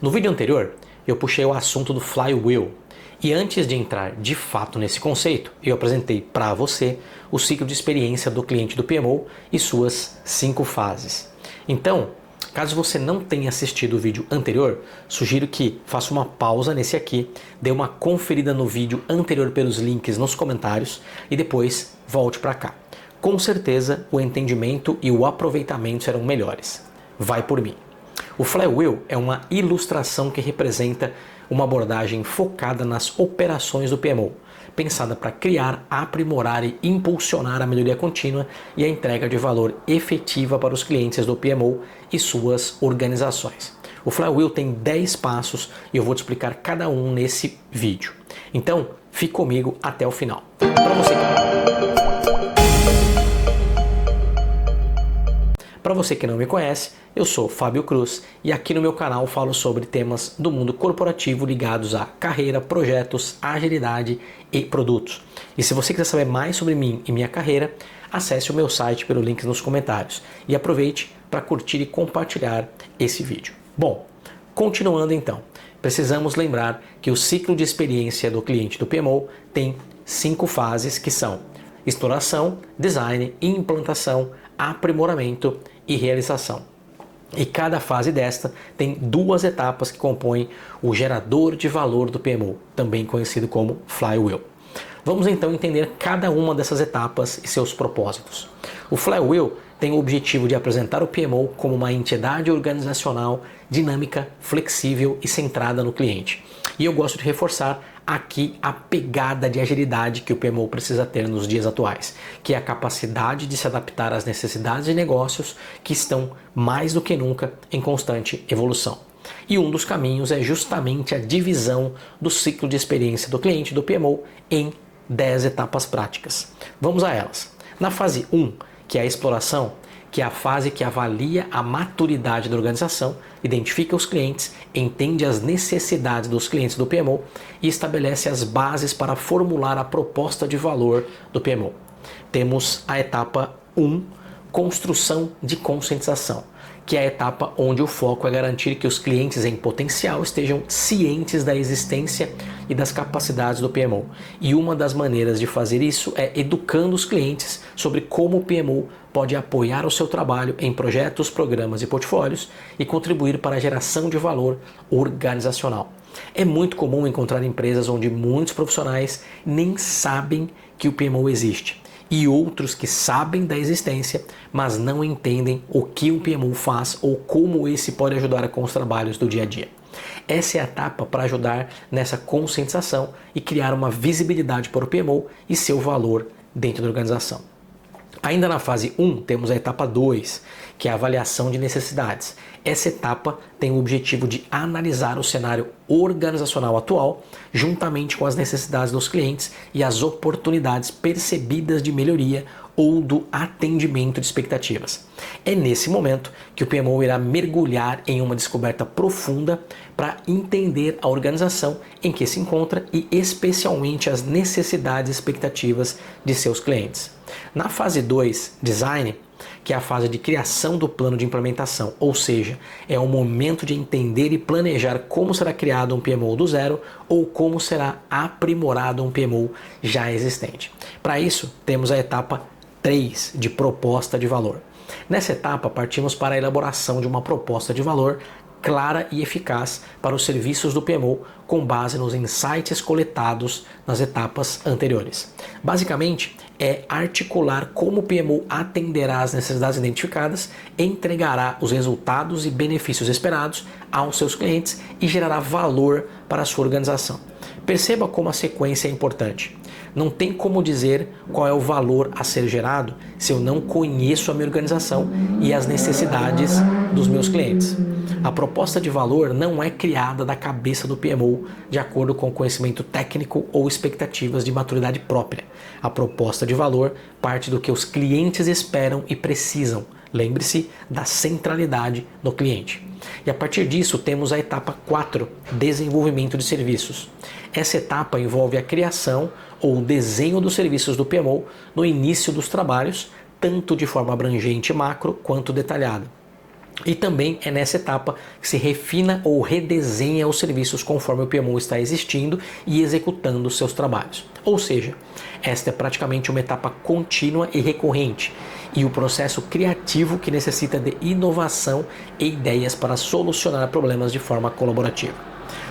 No vídeo anterior, eu puxei o assunto do Flywheel. E antes de entrar de fato nesse conceito, eu apresentei para você o ciclo de experiência do cliente do PMO e suas 5 fases. Então, caso você não tenha assistido o vídeo anterior, sugiro que faça uma pausa nesse aqui, dê uma conferida no vídeo anterior pelos links nos comentários e depois volte para cá. Com certeza o entendimento e o aproveitamento serão melhores. Vai por mim. O Flywheel é uma ilustração que representa uma abordagem focada nas operações do PMO, pensada para criar, aprimorar e impulsionar a melhoria contínua e a entrega de valor efetiva para os clientes do PMO e suas organizações. O Flywheel tem 10 passos e eu vou te explicar cada um nesse vídeo. Então, fique comigo até o final. Para você que não me conhece, eu sou Fábio Cruz e aqui no meu canal falo sobre temas do mundo corporativo ligados a carreira, projetos, agilidade e produtos. E se você quiser saber mais sobre mim e minha carreira, acesse o meu site pelo link nos comentários e aproveite para curtir e compartilhar esse vídeo. Bom, continuando então, precisamos lembrar que o ciclo de experiência do cliente do PMO tem 5 fases que são exploração, design, implantação, aprimoramento e realização. E cada fase desta tem 2 etapas que compõem o gerador de valor do PMO, também conhecido como Flywheel. Vamos então entender cada uma dessas etapas e seus propósitos. O Flywheel tem o objetivo de apresentar o PMO como uma entidade organizacional dinâmica, flexível e centrada no cliente. E eu gosto de reforçar aqui a pegada de agilidade que o PMO precisa ter nos dias atuais, que é a capacidade de se adaptar às necessidades de negócios que estão mais do que nunca em constante evolução. E um dos caminhos é justamente a divisão do ciclo de experiência do cliente do PMO em 10 etapas práticas. Vamos a elas. Na fase 1, que é a exploração, que é a fase que avalia a maturidade da organização, identifica os clientes, entende as necessidades dos clientes do PMO e estabelece as bases para formular a proposta de valor do PMO. Temos a etapa 1, construção de conscientização, que é a etapa onde o foco é garantir que os clientes em potencial estejam cientes da existência e das capacidades do PMO. E uma das maneiras de fazer isso é educando os clientes sobre como o PMO pode apoiar o seu trabalho em projetos, programas e portfólios e contribuir para a geração de valor organizacional. É muito comum encontrar empresas onde muitos profissionais nem sabem que o PMO existe e outros que sabem da existência, mas não entendem o que o PMO faz ou como esse pode ajudar com os trabalhos do dia a dia. Essa é a etapa para ajudar nessa conscientização e criar uma visibilidade para o PMO e seu valor dentro da organização. Ainda na fase 1, temos a etapa 2, que é a avaliação de necessidades. Essa etapa tem o objetivo de analisar o cenário organizacional atual, juntamente com as necessidades dos clientes e as oportunidades percebidas de melhoria ou do atendimento de expectativas. É nesse momento que o PMO irá mergulhar em uma descoberta profunda para entender a organização em que se encontra e especialmente as necessidades e expectativas de seus clientes. Na fase 2, design, que é a fase de criação do plano de implementação, ou seja, é o momento de entender e planejar como será criado um PMO do zero ou como será aprimorado um PMO já existente. Para isso, temos a etapa 3 de proposta de valor. Nessa etapa, partimos para a elaboração de uma proposta de valor clara e eficaz para os serviços do PMO com base nos insights coletados nas etapas anteriores. Basicamente, é articular como o PMO atenderá às necessidades identificadas, entregará os resultados e benefícios esperados aos seus clientes e gerará valor para a sua organização. Perceba como a sequência é importante. Não tem como dizer qual é o valor a ser gerado se eu não conheço a minha organização e as necessidades dos meus clientes. A proposta de valor não é criada da cabeça do PMO de acordo com conhecimento técnico ou expectativas de maturidade própria. A proposta de valor parte do que os clientes esperam e precisam. Lembre-se da centralidade do cliente. E a partir disso temos a etapa 4, desenvolvimento de serviços. Essa etapa envolve a criação ou o desenho dos serviços do PMO no início dos trabalhos, tanto de forma abrangente e macro quanto detalhada. E também é nessa etapa que se refina ou redesenha os serviços conforme o PMO está existindo e executando seus trabalhos. Ou seja, esta é praticamente uma etapa contínua e recorrente, e o processo criativo que necessita de inovação e ideias para solucionar problemas de forma colaborativa.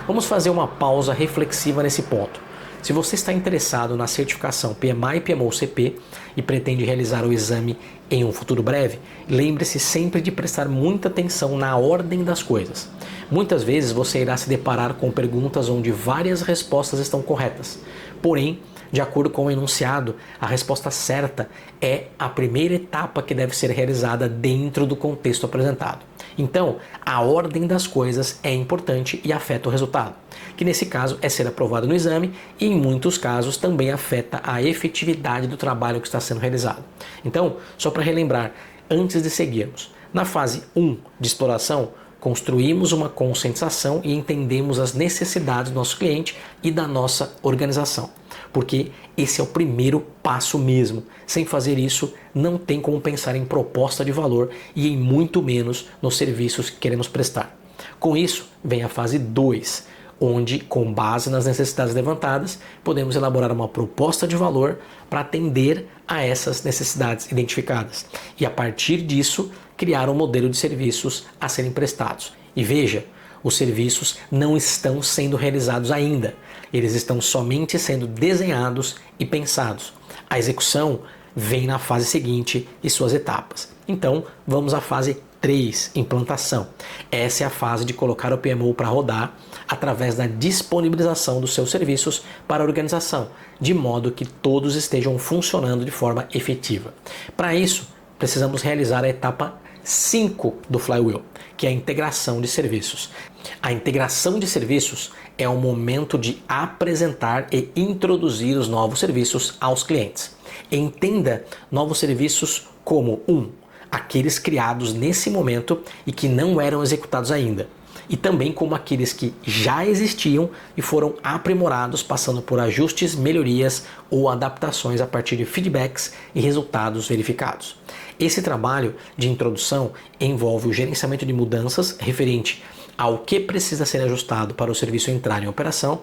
Vamos fazer uma pausa reflexiva nesse ponto. Se você está interessado na certificação PMI e PMO-CP e pretende realizar o exame em um futuro breve, lembre-se sempre de prestar muita atenção na ordem das coisas. Muitas vezes você irá se deparar com perguntas onde várias respostas estão corretas. Porém, de acordo com o enunciado, a resposta certa é a primeira etapa que deve ser realizada dentro do contexto apresentado. Então, a ordem das coisas é importante e afeta o resultado, que nesse caso é ser aprovado no exame e em muitos casos também afeta a efetividade do trabalho que está sendo realizado. Então, só para relembrar, antes de seguirmos, na fase 1 de exploração, construímos uma conscientização e entendemos as necessidades do nosso cliente e da nossa organização, porque esse é o primeiro passo mesmo. Sem fazer isso, não tem como pensar em proposta de valor e em muito menos nos serviços que queremos prestar. Com isso, vem a fase 2, onde, com base nas necessidades levantadas, podemos elaborar uma proposta de valor para atender a essas necessidades identificadas e, a partir disso, criar um modelo de serviços a serem prestados. E veja, os serviços não estão sendo realizados ainda, eles estão somente sendo desenhados e pensados. A execução vem na fase seguinte e suas etapas. Então, vamos à fase 3, implantação. Essa é a fase de colocar o PMO para rodar através da disponibilização dos seus serviços para a organização, de modo que todos estejam funcionando de forma efetiva. Para isso, precisamos realizar a etapa 5 do Flywheel, que é a integração de serviços. A integração de serviços é o momento de apresentar e introduzir os novos serviços aos clientes. Entenda novos serviços como aqueles criados nesse momento e que não eram executados ainda, e também como aqueles que já existiam e foram aprimorados passando por ajustes, melhorias ou adaptações a partir de feedbacks e resultados verificados. Esse trabalho de introdução envolve o gerenciamento de mudanças referente ao que precisa ser ajustado para o serviço entrar em operação,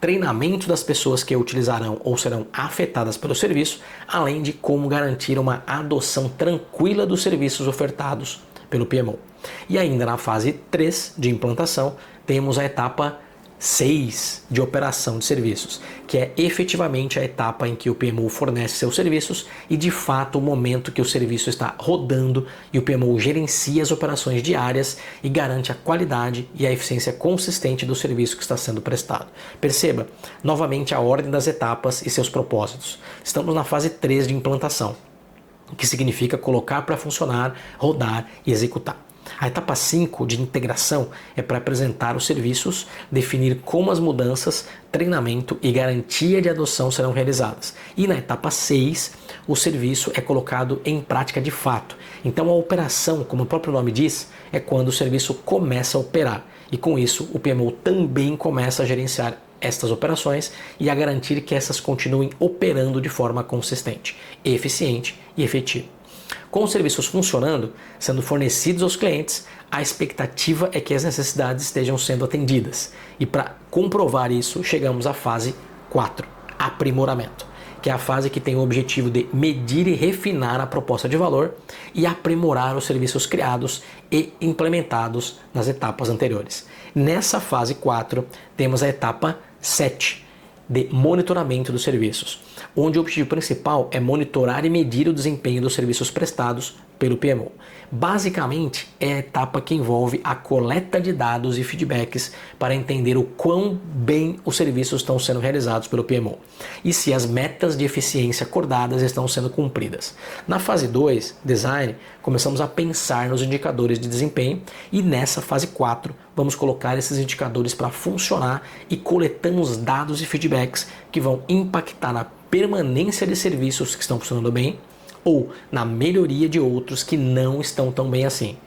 treinamento das pessoas que utilizarão ou serão afetadas pelo serviço, além de como garantir uma adoção tranquila dos serviços ofertados pelo PMO. E ainda na fase 3 de implantação, temos a etapa 6 de operação de serviços, que é efetivamente a etapa em que o PMO fornece seus serviços e de fato o momento que o serviço está rodando e o PMO gerencia as operações diárias e garante a qualidade e a eficiência consistente do serviço que está sendo prestado. Perceba novamente a ordem das etapas e seus propósitos. Estamos na fase 3 de implantação, que significa colocar para funcionar, rodar e executar. A etapa 5 de integração é para apresentar os serviços, definir como as mudanças, treinamento e garantia de adoção serão realizadas. E na etapa 6, o serviço é colocado em prática de fato. Então a operação, como o próprio nome diz, é quando o serviço começa a operar. E com isso o PMO também começa a gerenciar estas operações e a garantir que essas continuem operando de forma consistente, eficiente e efetiva. Com os serviços funcionando, sendo fornecidos aos clientes, a expectativa é que as necessidades estejam sendo atendidas. E para comprovar isso, chegamos à fase 4, aprimoramento, que é a fase que tem o objetivo de medir e refinar a proposta de valor e aprimorar os serviços criados e implementados nas etapas anteriores. Nessa fase 4, temos a etapa 7, de monitoramento dos serviços, onde o objetivo principal é monitorar e medir o desempenho dos serviços prestados pelo PMO. Basicamente, é a etapa que envolve a coleta de dados e feedbacks para entender o quão bem os serviços estão sendo realizados pelo PMO e se as metas de eficiência acordadas estão sendo cumpridas. Na fase 2, design, começamos a pensar nos indicadores de desempenho e nessa fase 4, vamos colocar esses indicadores para funcionar e coletamos dados e feedbacks que vão impactar na permanência de serviços que estão funcionando bem ou na melhoria de outros que não estão tão bem assim.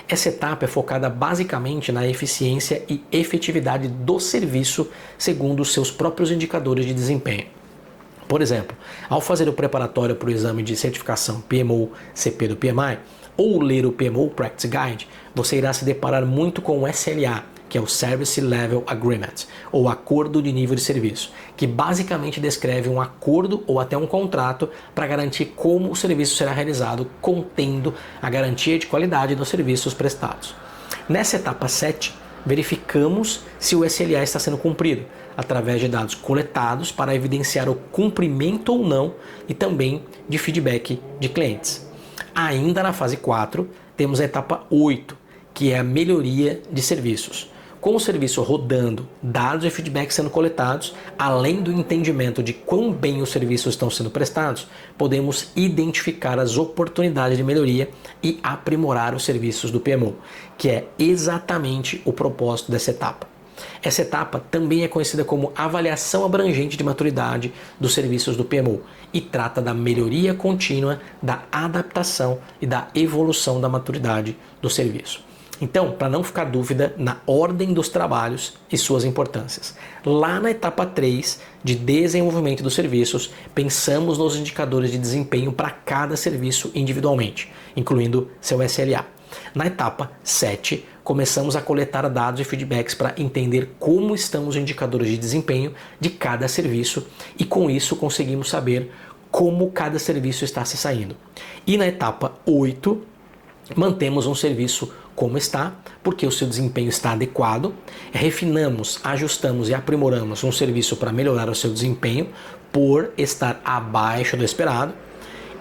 Essa etapa é focada basicamente na eficiência e efetividade do serviço segundo os seus próprios indicadores de desempenho. Por exemplo, ao fazer o preparatório para o exame de certificação PMO-CP do PMI, ou ler o PMO Practice Guide, você irá se deparar muito com o SLA, que é o Service Level Agreement, ou Acordo de Nível de Serviço, que basicamente descreve um acordo ou até um contrato para garantir como o serviço será realizado, contendo a garantia de qualidade dos serviços prestados. Nessa etapa 7, verificamos se o SLA está sendo cumprido, através de dados coletados para evidenciar o cumprimento ou não e também de feedback de clientes. Ainda na fase 4, temos a etapa 8, que é a melhoria de serviços. Com o serviço rodando, dados e feedbacks sendo coletados, além do entendimento de quão bem os serviços estão sendo prestados, podemos identificar as oportunidades de melhoria e aprimorar os serviços do PMO, que é exatamente o propósito dessa etapa. Essa etapa também é conhecida como avaliação abrangente de maturidade dos serviços do PMO e trata da melhoria contínua, da adaptação e da evolução da maturidade do serviço. Então, para não ficar dúvida na ordem dos trabalhos e suas importâncias, lá na etapa 3 de desenvolvimento dos serviços, pensamos nos indicadores de desempenho para cada serviço individualmente, incluindo seu SLA. Na etapa 7, começamos a coletar dados e feedbacks para entender como estão os indicadores de desempenho de cada serviço e com isso conseguimos saber como cada serviço está se saindo. E na etapa 8, mantemos um serviço como está, porque o seu desempenho está adequado, refinamos, ajustamos e aprimoramos um serviço para melhorar o seu desempenho por estar abaixo do esperado,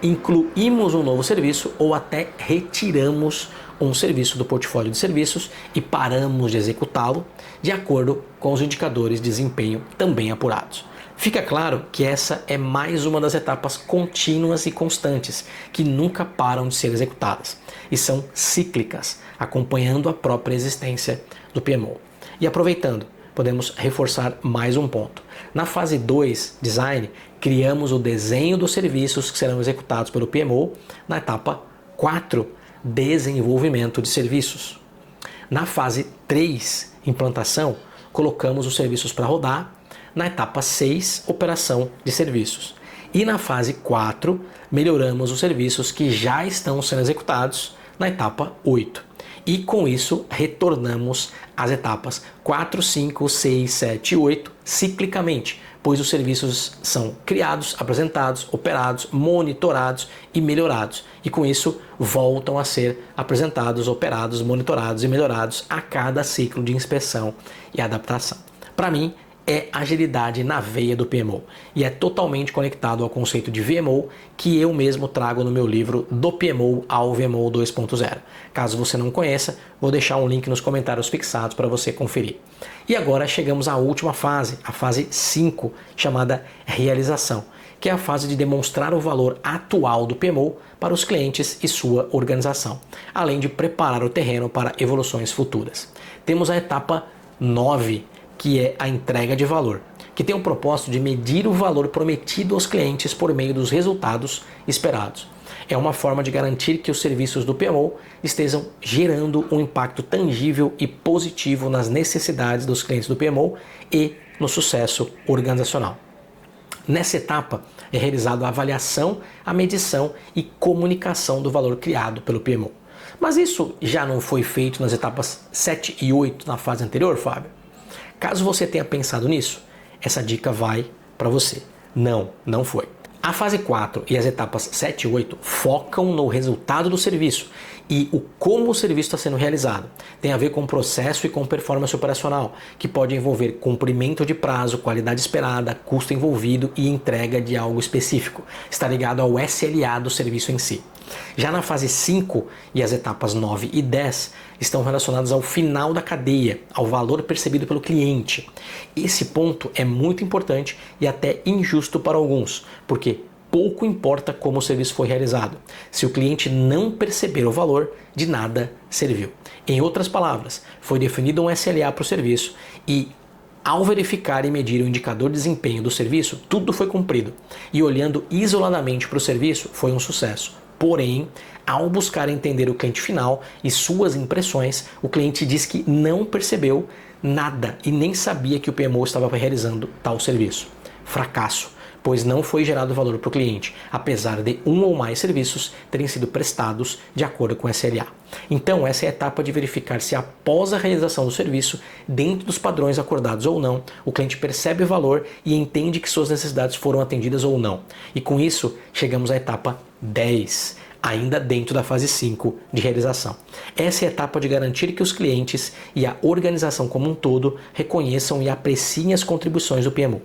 incluímos um novo serviço ou até retiramos um serviço do portfólio de serviços e paramos de executá-lo de acordo com os indicadores de desempenho também apurados. Fica claro que essa é mais uma das etapas contínuas e constantes que nunca param de ser executadas e são cíclicas, acompanhando a própria existência do PMO. E aproveitando, podemos reforçar mais um ponto. Na fase 2, Design, criamos o desenho dos serviços que serão executados pelo PMO. Na etapa 4, Desenvolvimento de serviços. Na fase 3, Implantação, colocamos os serviços para rodar. Na etapa 6, operação de serviços. E na fase 4, melhoramos os serviços que já estão sendo executados na etapa 8. E com isso, retornamos às etapas 4, 5, 6, 7 e 8 ciclicamente, pois os serviços são criados, apresentados, operados, monitorados e melhorados. E com isso, voltam a ser apresentados, operados, monitorados e melhorados a cada ciclo de inspeção e adaptação. Para mim, é agilidade na veia do PMO e é totalmente conectado ao conceito de VMO que eu mesmo trago no meu livro Do PMO ao VMO 2.0. Caso você não conheça, vou deixar um link nos comentários fixados para você conferir. E agora chegamos à última fase, a fase 5, chamada realização, que é a fase de demonstrar o valor atual do PMO para os clientes e sua organização, além de preparar o terreno para evoluções futuras. Temos a etapa 9, que é a entrega de valor, que tem o propósito de medir o valor prometido aos clientes por meio dos resultados esperados. É uma forma de garantir que os serviços do PMO estejam gerando um impacto tangível e positivo nas necessidades dos clientes do PMO e no sucesso organizacional. Nessa etapa é realizada a avaliação, a medição e comunicação do valor criado pelo PMO. Mas isso já não foi feito nas etapas 7 e 8 na fase anterior, Fábio? Caso você tenha pensado nisso, essa dica vai para você. Não foi. A fase 4 e as etapas 7 e 8 focam no resultado do serviço e o como o serviço está sendo realizado. Tem a ver com processo e com performance operacional, que pode envolver cumprimento de prazo, qualidade esperada, custo envolvido e entrega de algo específico. Está ligado ao SLA do serviço em si. Já na fase 5 e as etapas 9 e 10 estão relacionadas ao final da cadeia, ao valor percebido pelo cliente. Esse ponto é muito importante e até injusto para alguns, porque pouco importa como o serviço foi realizado. Se o cliente não perceber o valor, de nada serviu. Em outras palavras, foi definido um SLA para o serviço e ao verificar e medir o indicador de desempenho do serviço, tudo foi cumprido. E olhando isoladamente para o serviço, foi um sucesso. Porém, ao buscar entender o cliente final e suas impressões, o cliente diz que não percebeu nada e nem sabia que o PMO estava realizando tal serviço. Fracasso, pois não foi gerado valor para o cliente, apesar de um ou mais serviços terem sido prestados de acordo com o SLA. Então, essa é a etapa de verificar se após a realização do serviço, dentro dos padrões acordados ou não, o cliente percebe o valor e entende que suas necessidades foram atendidas ou não. E com isso, chegamos à etapa 10, ainda dentro da fase 5 de realização. Essa é a etapa de garantir que os clientes e a organização como um todo reconheçam e apreciem as contribuições do PMO.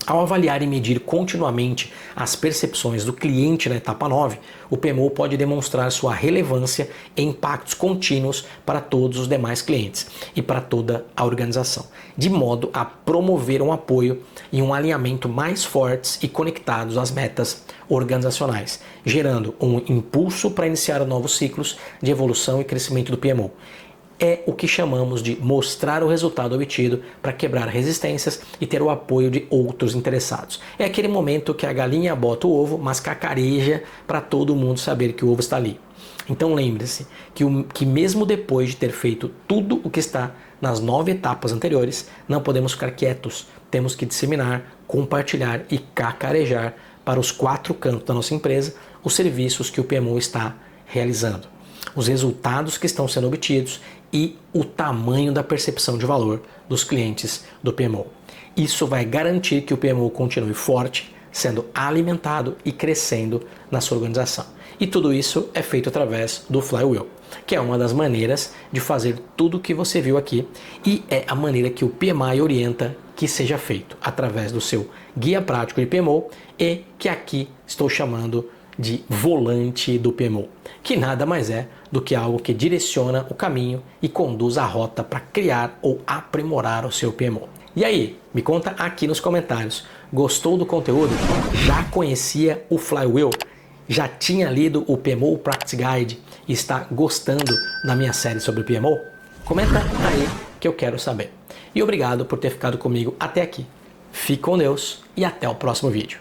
Ao avaliar e medir continuamente as percepções do cliente na etapa 9, o PMO pode demonstrar sua relevância e impactos contínuos para todos os demais clientes e para toda a organização, de modo a promover um apoio e um alinhamento mais fortes e conectados às metas organizacionais, gerando um impulso para iniciar novos ciclos de evolução e crescimento do PMO. É o que chamamos de mostrar o resultado obtido para quebrar resistências e ter o apoio de outros interessados. É aquele momento que a galinha bota o ovo, mas cacareja para todo mundo saber que o ovo está ali. Então lembre-se que mesmo depois de ter feito tudo o que está nas 9 etapas anteriores, não podemos ficar quietos. Temos que disseminar, compartilhar e cacarejar para os 4 cantos da nossa empresa os serviços que o PMO está realizando, os resultados que estão sendo obtidos e o tamanho da percepção de valor dos clientes do PMO. Isso vai garantir que o PMO continue forte, sendo alimentado e crescendo na sua organização. E tudo isso é feito através do Flywheel, que é uma das maneiras de fazer tudo o que você viu aqui e é a maneira que o PMI orienta que seja feito, através do seu guia prático de PMO e que aqui estou chamando de volante do PMO, que nada mais é do que algo que direciona o caminho e conduz a rota para criar ou aprimorar o seu PMO. E aí, me conta aqui nos comentários, gostou do conteúdo? Já conhecia o Flywheel? Já tinha lido o PMO Practice Guide e está gostando da minha série sobre o PMO? Comenta aí que eu quero saber. E obrigado por ter ficado comigo até aqui. Fique com Deus e até o próximo vídeo.